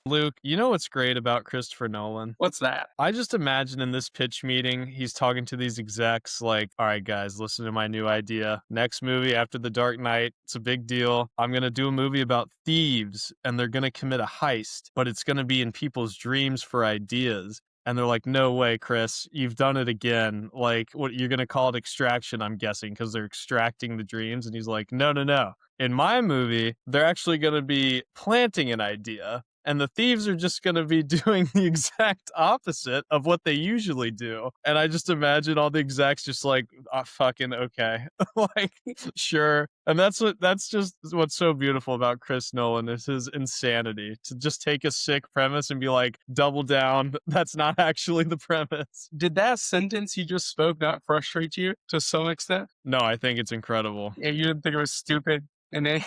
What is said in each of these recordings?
Luke, you know what's great about Christopher Nolan? What's that? I just imagine in this pitch meeting, he's talking to these execs like, all right, guys, listen to my new idea. Next movie after The Dark Knight, it's a big deal. I'm going to do a movie about thieves and they're going to commit a heist, but it's going to be in people's dreams for ideas. And they're like, no way, Chris, you've done it again. Like, what you're going to call it extraction, I'm guessing, because they're extracting the dreams. And he's like, no, no, no. In my movie, they're actually going to be planting an idea and the thieves are just going to be doing the exact opposite of what they usually do. And I just imagine all the execs just like, oh, fucking okay. Like, sure. And that's just what's so beautiful about Chris Nolan is his insanity to just take a sick premise and be like, double down. That's not actually the premise. Did that sentence you just spoke not frustrate you to some extent? No, I think it's incredible. Yeah, you didn't think it was stupid in any,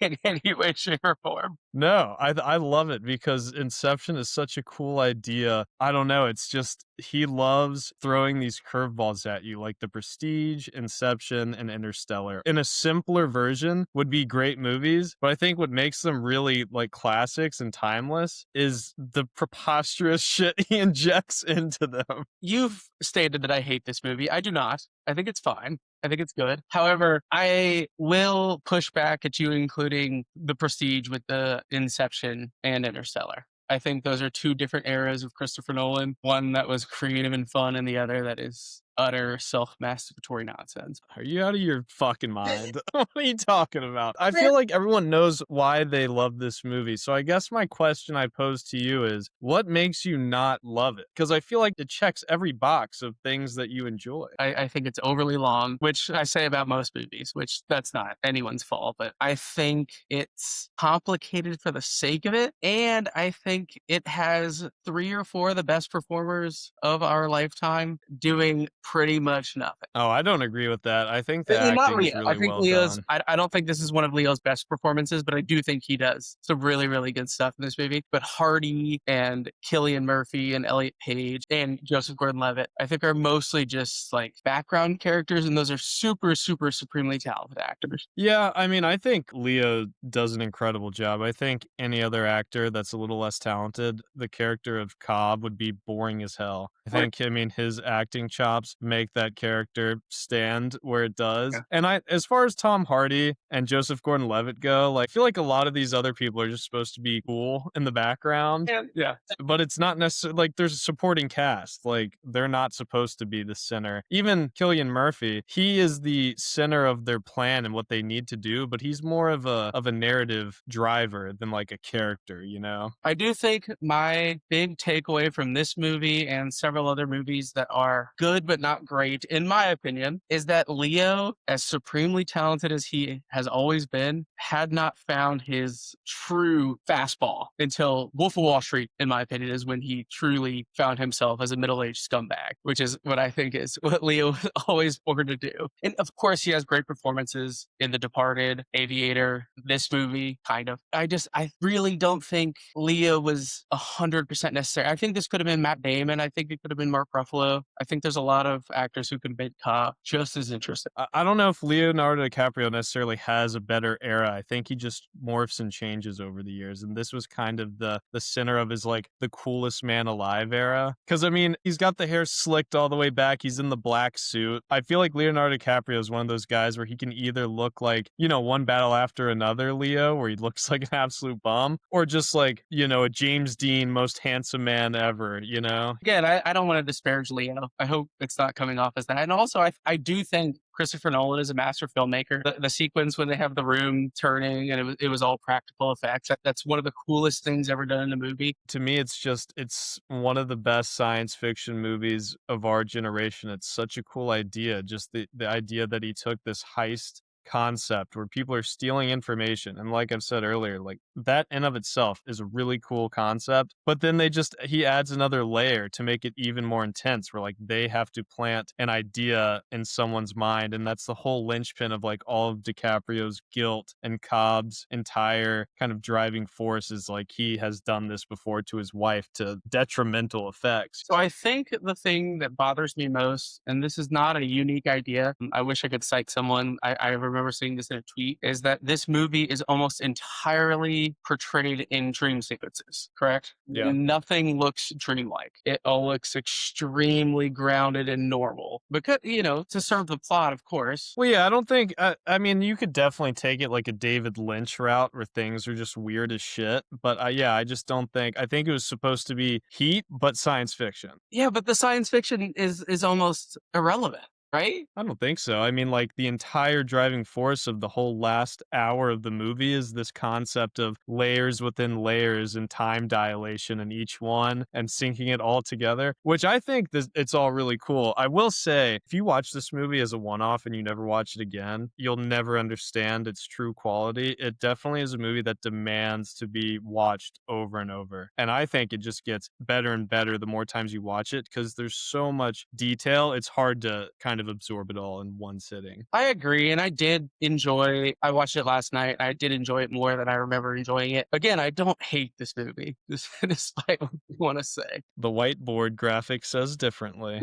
in any way, shape, or form? No, I love it because Inception is such a cool idea. I don't know, it's just he loves throwing these curveballs at you, like The Prestige, Inception, and Interstellar. In a simpler version would be great movies, but I think what makes them really like classics and timeless is the preposterous shit he injects into them. You've stated that I hate this movie. I do not. I think it's fine. I think it's good. However, I will push back at you including The Prestige with the Inception and Interstellar. I think those are two different eras of Christopher Nolan. One that was creative and fun, and the other that is utter self-masturbatory nonsense. Are you out of your fucking mind? What are you talking about? I feel like everyone knows why they love this movie. So I guess my question I pose to you is, what makes you not love it? Because I feel like it checks every box of things that you enjoy. I think it's overly long, which I say about most movies, which that's not anyone's fault, but I think it's complicated for the sake of it. And I think it has 3 or 4 of the best performers of our lifetime doing pretty much nothing. Oh, I don't agree with that. I think the Not acting is Leo. I really think well Leo's. done. I don't think this is one of Leo's best performances, but I do think he does some really, really good stuff in this movie. But Hardy and Cillian Murphy and Elliot Page and Joseph Gordon-Levitt, I think are mostly just like background characters, and those are super, super, supremely talented actors. Yeah, I mean, I think Leo does an incredible job. I think any other actor that's a little less talented, the character of Cobb would be boring as hell. I mean, his acting chops make that character stand where it does. Yeah. And as far as Tom Hardy and Joseph Gordon-Levitt go, like, I feel like a lot of these other people are just supposed to be cool in the background, Yeah. but it's not necessarily like there's a supporting cast. Like, they're not supposed to be the center. Even Cillian Murphy, he is the center of their plan and what they need to do, but he's more of a narrative driver than like a character, you know? I do think my big takeaway from this movie and several other movies that are good but not great, in my opinion, is that Leo, as supremely talented as he has always been, had not found his true fastball until Wolf of Wall Street, in my opinion, is when he truly found himself as a middle-aged scumbag, which is what I think is what Leo was always born to do. And of course, he has great performances in The Departed, Aviator, this movie, kind of. I really don't think Leo was 100% necessary. I think this could have been Matt Damon. I think it could have been Mark Ruffalo. I think there's a lot of actors who can make Cobb just as interesting. I don't know if Leonardo DiCaprio necessarily has a better era. I think he just morphs and changes over the years. And this was kind of the center of his like the coolest man alive era. Because I mean, he's got the hair slicked all the way back. He's in the black suit. I feel like Leonardo DiCaprio is one of those guys where he can either look like, you know, one battle after another Leo, where he looks like an absolute bum, or just like, you know, a James Dean most handsome man ever, you know? Again, I don't want to disparage Leo. I hope it's not coming off as that. And also, I do think Christopher Nolan is a master filmmaker. The sequence when they have the room turning and it was all practical effects, that's one of the coolest things ever done in a movie. To me, it's one of the best science fiction movies of our generation. It's such a cool idea. Just the idea that he took this heist concept where people are stealing information. And like I've said earlier, like that in of itself is a really cool concept. But then he adds another layer to make it even more intense where like they have to plant an idea in someone's mind. And that's the whole linchpin of like all of DiCaprio's guilt and Cobb's entire kind of driving force is like he has done this before to his wife to detrimental effects. So I think the thing that bothers me most, and this is not a unique idea, I wish I could cite someone. I remember remember seeing this in a tweet, is that this movie is almost entirely portrayed in dream sequences, correct? Yeah. Nothing looks dreamlike. It all looks extremely grounded and normal because, to serve the plot, of course. Well, yeah, I don't think I mean, you could definitely take it like a David Lynch route where things are just weird as shit, but, yeah, I just don't think I think it was supposed to be heat, but science fiction. Yeah, but the science fiction is almost irrelevant, right? I don't think so. I mean, like, the entire driving force of the whole last hour of the movie is this concept of layers within layers and time dilation in each one and syncing it all together, which I think it's all really cool. I will say, if you watch this movie as a one-off and you never watch it again, you'll never understand its true quality. It definitely is a movie that demands to be watched over and over. And I think it just gets better and better the more times you watch it because there's so much detail, it's hard to kind of absorb it all in one sitting. I agree, and I watched it last night. I did enjoy it more than I remember enjoying it. Again, I don't hate this movie, despite what you want to say. The whiteboard graphic says differently.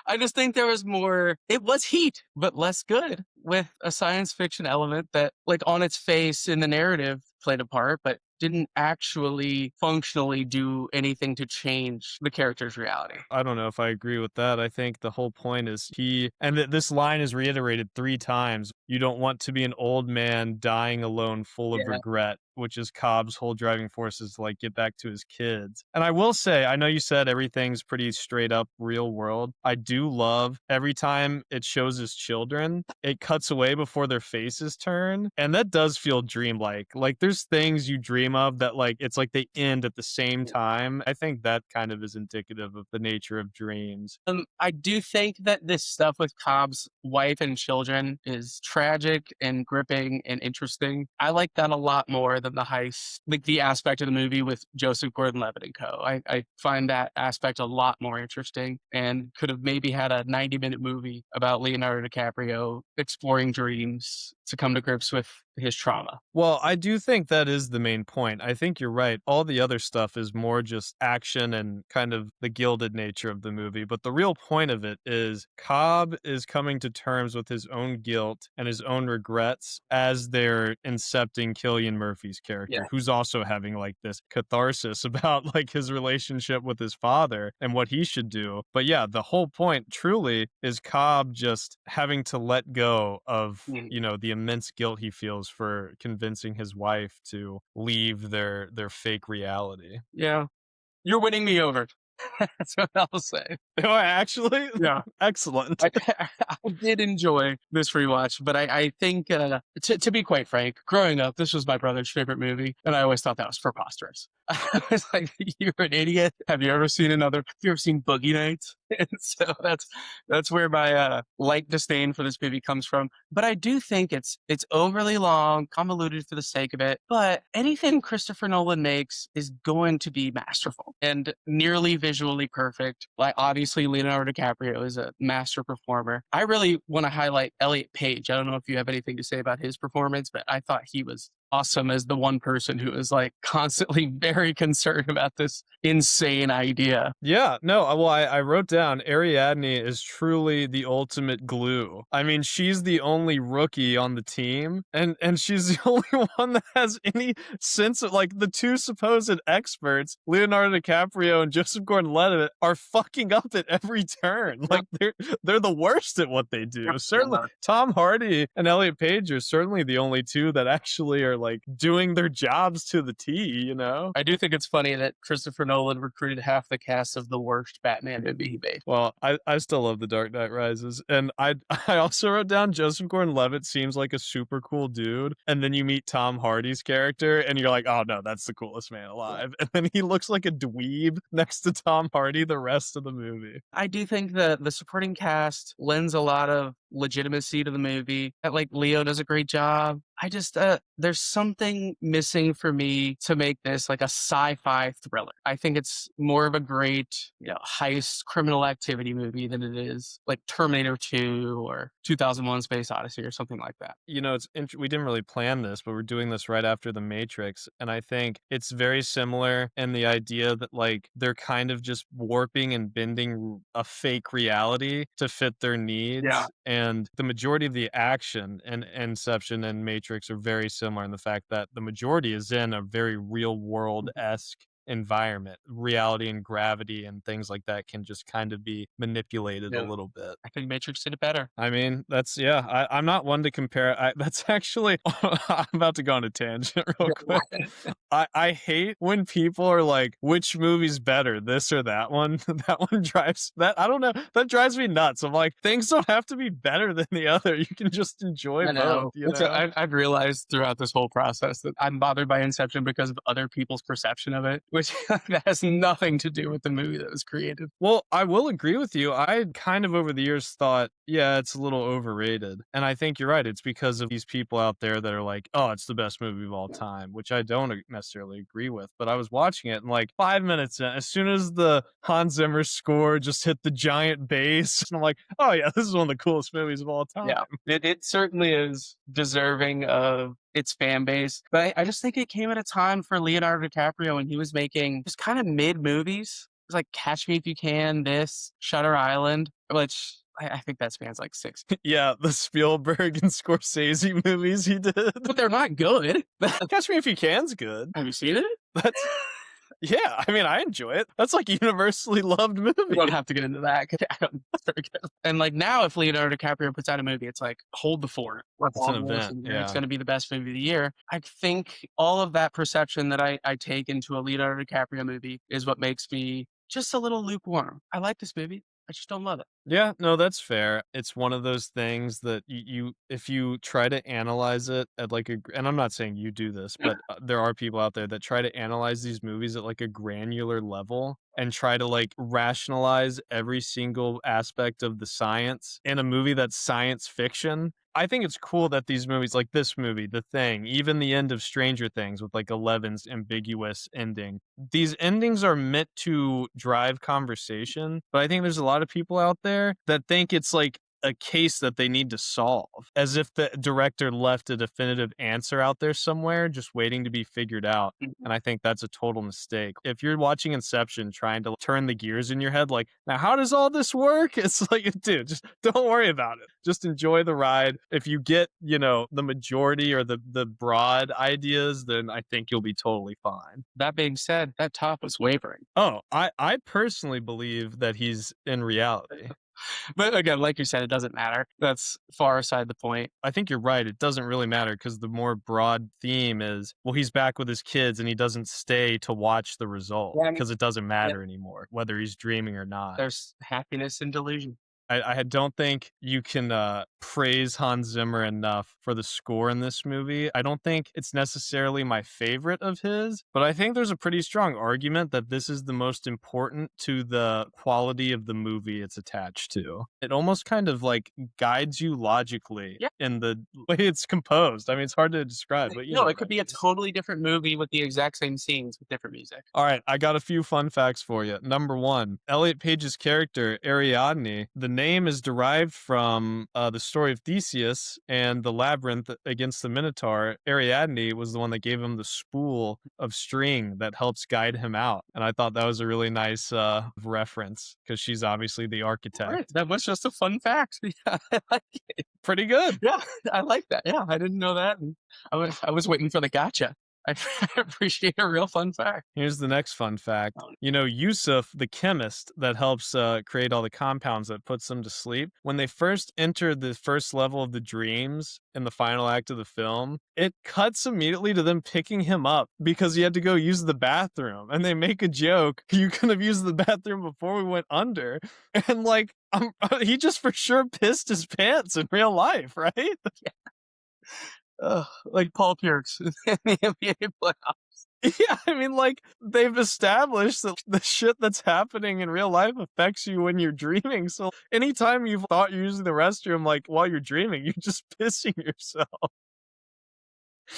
I just think there was more. It was heat, but less good, with a science fiction element that, like, on its face in the narrative played a part, but didn't actually functionally do anything to change the character's reality. I don't know if I agree with that. I think the whole point is this line is reiterated 3 times. You don't want to be an old man dying alone full of Yeah. regret, which is Cobb's whole driving force is to, like, get back to his kids. And I will say, I know you said everything's pretty straight up real world. I do love every time it shows his children, it cuts away before their faces turn, and that does feel dreamlike. Like, there's things you dream of that, like, it's like they end at the same time. I think that kind of is indicative of the nature of dreams. I do think that this stuff with Cobb's wife and children is tragic and gripping and interesting. I like that a lot more than the heist, like the aspect of the movie with Joseph Gordon-Levitt and co. I find that aspect a lot more interesting and could have maybe had a 90-minute movie about Leonardo DiCaprio exploring dreams to come to grips with his trauma. Well, I do think that is the main point. I think you're right. All the other stuff is more just action and kind of the gilded nature of the movie. But the real point of it is Cobb is coming to terms with his own guilt and his own regrets as they're incepting Cillian Murphy's character, Yeah. who's also having like this catharsis about like his relationship with his father and what he should do. But yeah, the whole point truly is Cobb just having to let go of, the immense guilt he feels for convincing his wife to leave their fake reality. Yeah. You're winning me over. That's what I'll say. Oh, actually? Yeah. Excellent. I did enjoy this rewatch, but I think, to be quite frank, growing up, this was my brother's favorite movie, and I always thought that was preposterous. I was like, "You're an idiot. Have you ever seen Boogie Nights?" And so that's where my light disdain for this movie comes from. But I do think it's overly long, convoluted for the sake of it. But anything Christopher Nolan makes is going to be masterful and nearly visually perfect. Like, obviously, Leonardo DiCaprio is a master performer. I really want to highlight Elliot Page. I don't know if you have anything to say about his performance, but I thought he was awesome as the one person who is like constantly very concerned about this insane idea. Yeah, no, well, I wrote down Ariadne is truly the ultimate glue. I mean, she's the only rookie on the team, and she's the only one that has any sense of, like, the two supposed experts, Leonardo DiCaprio and Joseph Gordon-Levitt, are fucking up at every turn. Like, they're the worst at what they do. Certainly, Tom Hardy and Elliot Page are certainly the only two that actually are like doing their jobs to the T, I do think it's funny that Christopher Nolan recruited half the cast of the worst Batman movie he made. Well, I still love The Dark Knight Rises. And I also wrote down Joseph Gordon-Levitt seems like a super cool dude. And then you meet Tom Hardy's character and you're like, oh no, that's the coolest man alive. And then he looks like a dweeb next to Tom Hardy the rest of the movie. I do think that the supporting cast lends a lot of legitimacy to the movie. That, like, Leo does a great job. I just there's something missing for me to make this like a sci-fi thriller. I think it's more of a great, heist criminal activity movie than it is like Terminator 2 or 2001 Space Odyssey or something like that. We didn't really plan this, but we're doing this right after The Matrix, and I think it's very similar in the idea that, like, they're kind of just warping and bending a fake reality to fit their Yeah. needs, and the majority of the action in Inception and Matrix are very similar in the fact that the majority is in a very real world-esque environment. Reality and gravity and things like that can just kind of be manipulated a Yeah. little bit. I think Matrix did it better. I mean, that's yeah, I'm not one to compare. That's actually I'm about to go on a tangent real quick. I hate when people are like, "Which movie's better, this or that one?" That one drives that I don't know, that drives me nuts. I'm like, things don't have to be better than the other. You can just enjoy I both, know. you know? I've realized throughout this whole process that I'm bothered by Inception because of other people's perception of it, which that has nothing to do with the movie that was created. Well, I will agree with you. I had kind of over the years thought, yeah, it's a little overrated. And I think you're right. It's because of these people out there that are like, oh, it's the best movie of all time, which I don't necessarily agree with. But I was watching it and like 5 minutes in, as soon as the Hans Zimmer score just hit the giant bass, and I'm like, oh, yeah, this is one of the coolest movies of all time. Yeah, it certainly is deserving of its fan base, but I just think it came at a time for Leonardo DiCaprio when he was making just kind of mid movies. It was like Catch Me If You Can, this, Shutter Island, which I think that spans like 6. Yeah, the Spielberg and Scorsese movies he did. But they're not good. Catch Me If You Can's good. Have you seen it? That's Yeah, I mean, I enjoy it. That's like a universally loved We movie. don't have to get into that 'cause I don't think it's very good. And like now, if Leonardo DiCaprio puts out a movie, it's like hold the fort. Let's It's an all event, listen here. It's yeah. going to be the best movie of the year. I think all of that perception that I take into a Leonardo DiCaprio movie is what makes me just a little lukewarm. I like this movie. I just don't love it. Yeah, no, that's fair. It's one of those things that you if you try to analyze it at like and I'm not saying you do this, but there are people out there that try to analyze these movies at like a granular level and try to like rationalize every single aspect of the science in a movie that's science fiction. I think it's cool that these movies, like this movie, The Thing, even the end of Stranger Things with like Eleven's ambiguous ending, these endings are meant to drive conversation. But I think there's a lot of people out there that think it's like a case that they need to solve, as if the director left a definitive answer out there somewhere, just waiting to be figured out. Mhm. And I think that's a total mistake. If you're watching Inception trying to turn the gears in your head, like, now how does all this work? It's like, dude, just don't worry about it. Just enjoy the ride. If you get, the majority or the broad ideas, then I think you'll be totally fine. That being said, that top was wavering. Oh, I personally believe that he's in reality. But again, like you said, it doesn't matter. That's far aside the point. I think you're right. It doesn't really matter because the more broad theme is, well, he's back with his kids and he doesn't stay to watch the result Yeah, I mean, because it doesn't yeah, matter anymore, whether he's dreaming or not. there's happiness and delusion. I don't think you can praise Hans Zimmer enough for the score in this movie. I don't think it's necessarily my favorite of his, but I think there's a pretty strong argument that this is the most important to the quality of the movie it's attached to. It almost kind of like guides you logically Yeah. in the way it's composed. I mean, it's hard to describe, but you know No, it what I could be a mean. totally different movie with the exact same scenes with different music. All right, I got a few fun facts for you. Number one, Elliot Page's character, Ariadne, the name is derived from the story of Theseus and the labyrinth against the Minotaur. Ariadne was the one that gave him the spool of string that helps guide him out. And I thought that was a really nice reference because she's obviously the architect. Right. That was just a fun fact. Yeah, I like it. Pretty good. Yeah, I like that. Yeah, I didn't know that. And I was waiting for the gotcha. I appreciate a real fun fact. Here's the next fun fact. Yusuf, the chemist that helps create all the compounds that puts them to sleep, when they first enter the first level of the dreams in the final act of the film, it cuts immediately to them picking him up because he had to go use the bathroom. And they make a joke, you could have used the bathroom before we went under. And like, he just for sure pissed his pants in real life, right? Like Paul Pierce in the NBA playoffs. Yeah, I mean, like, they've established that the shit that's happening in real life affects you when you're dreaming. So anytime you've thought you're using the restroom, like, while you're dreaming, you're just pissing yourself.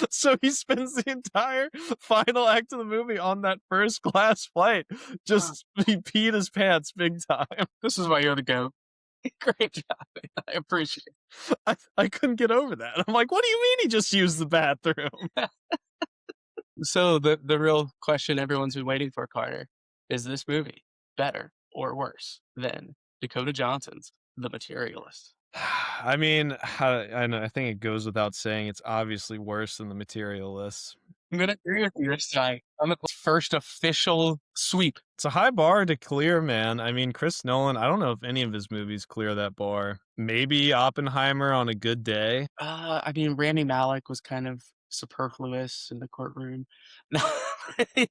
So he spends the entire final act of the movie on that first class flight. Ah, Just he peed his pants big time. this is why you're the GOAT. Great job, man. I appreciate I couldn't get over that. I'm like, what do you mean he just used the bathroom? it. So the real question everyone's been waiting for, Carter, is this movie better or worse than Dakota Johnson's The Materialist? I mean, I know. I think it goes without saying it's obviously worse than The Materialists. I'm gonna agree with you this time. I'm the first official sweep. It's a high bar to clear, man. I mean, Chris Nolan, I don't know if any of his movies clear that bar. Maybe Oppenheimer on a good day. I mean, Randy Malek was kind of superfluous in the courtroom. Yeah.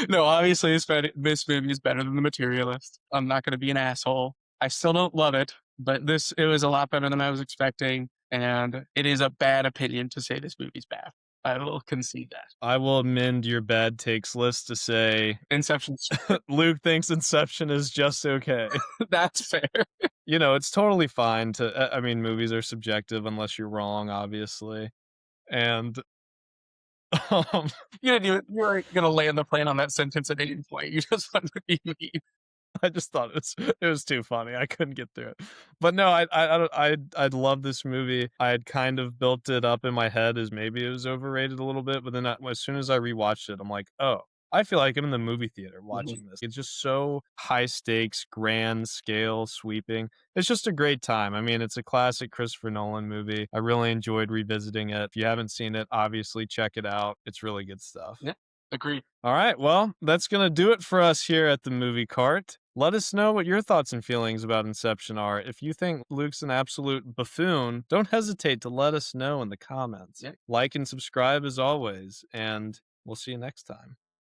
No, obviously, this movie is better than The Materialist. I'm not going to be an asshole. I still don't love it, but it was a lot better than I was expecting, and it is a bad opinion to say this movie's bad. I will concede that. I will amend your bad takes list to say Inception's Luke thinks Inception is just okay. that's fair. You know, it's totally fine to, I mean, movies are subjective unless you're wrong, obviously. And um, You weren't gonna land the plane on that sentence at any point. You just wanted to be mean. I just thought it was too funny. I couldn't get through it. But no, I'd love this movie. I had kind of built it up in my head as maybe it was overrated a little bit, but then as soon as I rewatched it, I'm like, oh, I feel like I'm in the movie theater Mhm. watching this. It's just so high stakes, grand scale, sweeping. It's just a great time. I mean, it's a classic Christopher Nolan movie. I really enjoyed revisiting it. If you haven't seen it, obviously check it out. It's really good stuff. Yeah, agreed. All right, well, that's going to do it for us here at the Movie Cart. Let us know what your thoughts and feelings about Inception are. If you think Luke's an absolute buffoon, don't hesitate to let us know in the comments. Yeah. Like and subscribe as always, and we'll see you next time.